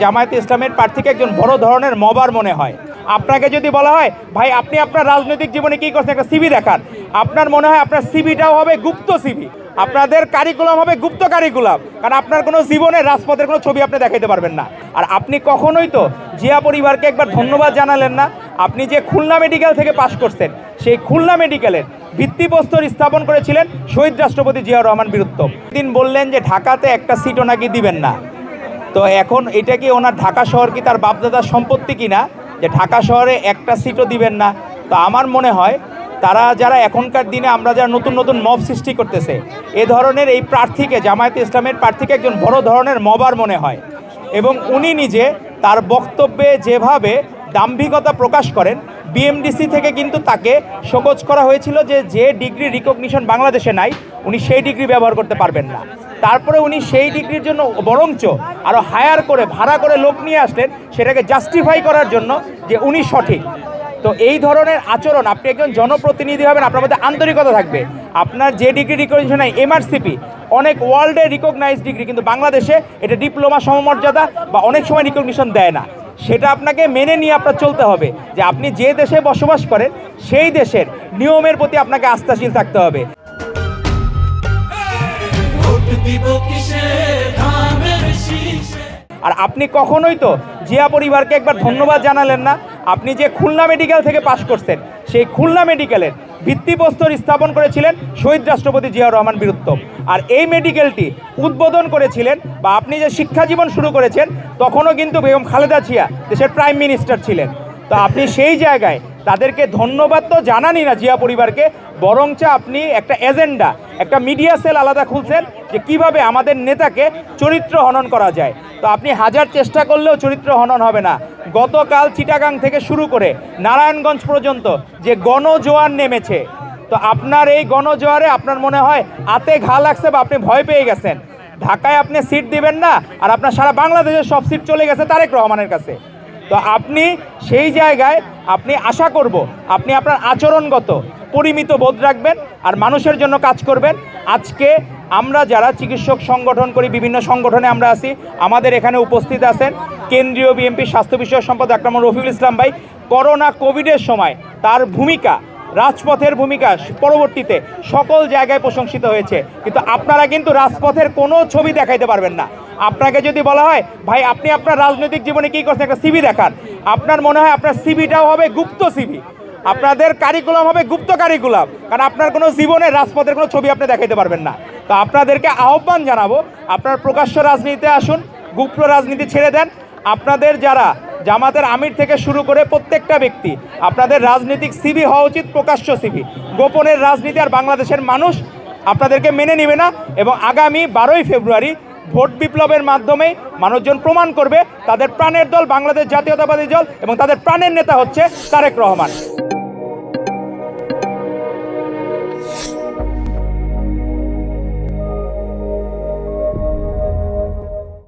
জামায়াতে ইসলামের প্রার্থীকে একজন বড় ধরনের মবার মনে হয়। আপনাকে যদি বলা হয় ভাই আপনি আপনার রাজনৈতিক জীবনে কী করছেন একটা সিভি দেখান, আপনার মনে হয় আপনার সিভিটাও হবে গুপ্ত সিভি, আপনাদের কারিকুলাম হবে গুপ্ত কারিকুলাম, কারণ আপনার কোনো জীবনের রাজপথের কোনো ছবি আপনি দেখাইতে পারবেন না। আর আপনি কখনোই তো জিয়া পরিবারকে একবার ধন্যবাদ জানালেন না। আপনি যে খুলনা মেডিকেল থেকে পাশ করছেন, সেই খুলনা মেডিকেলের ভিত্তিপ্রস্তর স্থাপন করেছিলেন শহীদ রাষ্ট্রপতি জিয়াউর রহমান বীরুত্তম। দিন বললেন যে ঢাকাতে একটা সিটও নাকি দিবেন না। তো এখন এটা কি ওনার ঢাকা শহর কি তার বাপদাদার সম্পত্তি কিনা যে ঢাকা শহরে একটা সিটও দিবেন না? তো আমার মনে হয় তারা যারা এখনকার দিনে আমরা যারা নতুন নতুন মব সৃষ্টি করতেছে, এ ধরনের এই প্রার্থীকে, জামায়াতে ইসলামের প্রার্থীকে একজন বড় ধরনের মবার মনে হয়। এবং উনি নিজে তার বক্তব্যে যেভাবে দাম্ভিকতা প্রকাশ করেন, বিএমডিসি থেকে কিন্তু তাকে শোকজ করা হয়েছিল যে ডিগ্রি রিকগনিশন বাংলাদেশে নাই, উনি সেই ডিগ্রি ব্যবহার করতে পারবেন না। তারপরে উনি সেই ডিগ্রির জন্য বরঞ্চ আরও হায়ার করে ভাড়া করে লোক নিয়ে আসলেন সেটাকে জাস্টিফাই করার জন্য যে উনি সঠিক। তো এই ধরনের আচরণ, আপনি একজন জনপ্রতিনিধি হবেন, আপনার মধ্যে আন্তরিকতা থাকবে। আপনার যে ডিগ্রি রিকগনিশন নাই, এমআরসিপি অনেক ওয়ার্ল্ডে রিকগনাইজ ডিগ্রি, কিন্তু বাংলাদেশে এটা ডিপ্লোমা সমমর্যাদা বা অনেক সময় রিকগনিশন দেয় না। সেটা আপনাকে মেনে নিয়ে আপনার চলতে হবে যে আপনি যে দেশে বসবাস করেন সেই দেশের নিয়মের প্রতি আপনাকে আস্থাশীল থাকতে হবে। আর আপনি কখনোই তো জিয়া পরিবারকে একবার ধন্যবাদ জানালেন না। আপনি যে খুলনা মেডিকেল থেকে পাশ করছেন, সেই খুলনা মেডিকেলের ভিত্তিপ্রস্তর স্থাপন করেছিলেন শহীদ রাষ্ট্রপতি জিয়াউর রহমান বীরুত্তম। আর এই মেডিকেলটি উদ্বোধন করেছিলেন বা আপনি যে শিক্ষা জীবন শুরু করেছেন তখনও কিন্তু বেগম খালেদা জিয়া দেশের প্রাইম মিনিস্টার ছিলেন। তো আপনি সেই জায়গায় তাদেরকে ধন্যবাদ তো জানানই না জিয়া পরিবারকে, বরঞ্চ আপনি একটা এজেন্ডা, একটা মিডিয়া সেল আলাদা খুলছেন যে কিভাবে আমাদের নেতাকে চরিত্র হনন করা যায়। তো আপনি হাজার চেষ্টা করলেও চরিত্র হনন হবে না। গতকাল চিটাগাং থেকে শুরু করে নারায়ণগঞ্জ পর্যন্ত যে গণজোয়ার নেমেছে, তো আপনার এই গণজোয়ারে আপনার মনে হয় আতে ঘা লাগছে বা আপনি ভয় পেয়ে গেছেন। ঢাকায় আপনি সিট দিবেন না, আর আপনার সারা বাংলাদেশের সব সিট চলে গেছে তারেক রহমানের কাছে। তো আপনি সেই জায়গায় আপনি আশা করব আপনি আপনার আচরণগত পরিমিত বোধ রাখবেন আর মানুষের জন্য কাজ করবেন। আজকে আমরা যারা চিকিৎসক সংগঠন করি, বিভিন্ন সংগঠনে আমরা আছি, আমাদের এখানে উপস্থিত আছেন কেন্দ্রীয় বিএনপি স্বাস্থ্য বিষয়ক সম্পাদক ডক্টর রফিকুল ইসলাম ভাই। করোনা কোভিডের সময় তার ভূমিকা, রাজপথের ভূমিকা পরবর্তীতে সকল জায়গায় প্রশংসিত হয়েছে, কিন্তু আপনারা কিন্তু রাজপথের কোনো ছবি দেখাইতে পারবেন না। আপনাকে যদি বলা হয় ভাই আপনি আপনার রাজনৈতিক জীবনে কী করছেন একটা সিভি দেখান, আপনার মনে হয় আপনার সিভিটাও হবে গুপ্ত সিভি, আপনাদের কারিকুলাম হবে গুপ্ত কারিকুলাম, কারণ আপনার কোনো জীবনের রাজপথের কোনো ছবি আপনি দেখাইতে পারবেন না। তো আপনাদেরকে আহ্বান জানাবো, আপনার প্রকাশ্য রাজনীতিতে আসুন, গুপ্ত রাজনীতি ছেড়ে দেন। আপনাদের যারা জামাতের আমির থেকে শুরু করে প্রত্যেকটা ব্যক্তি, আপনাদের রাজনৈতিক সিভি হওয়া উচিত প্রকাশ্য সিভি। গোপনের রাজনীতি আর বাংলাদেশের মানুষ আপনাদেরকে মেনে নেবে না। এবং আগামী 12ই ফেব্রুয়ারি ভোট বিপ্লবের মাধ্যমেই মানুষজন প্রমাণ করবে তাদের প্রাণের দল বাংলাদেশ জাতীয়তাবাদী দল এবং তাদের প্রাণের নেতা হচ্ছে তারেক রহমান।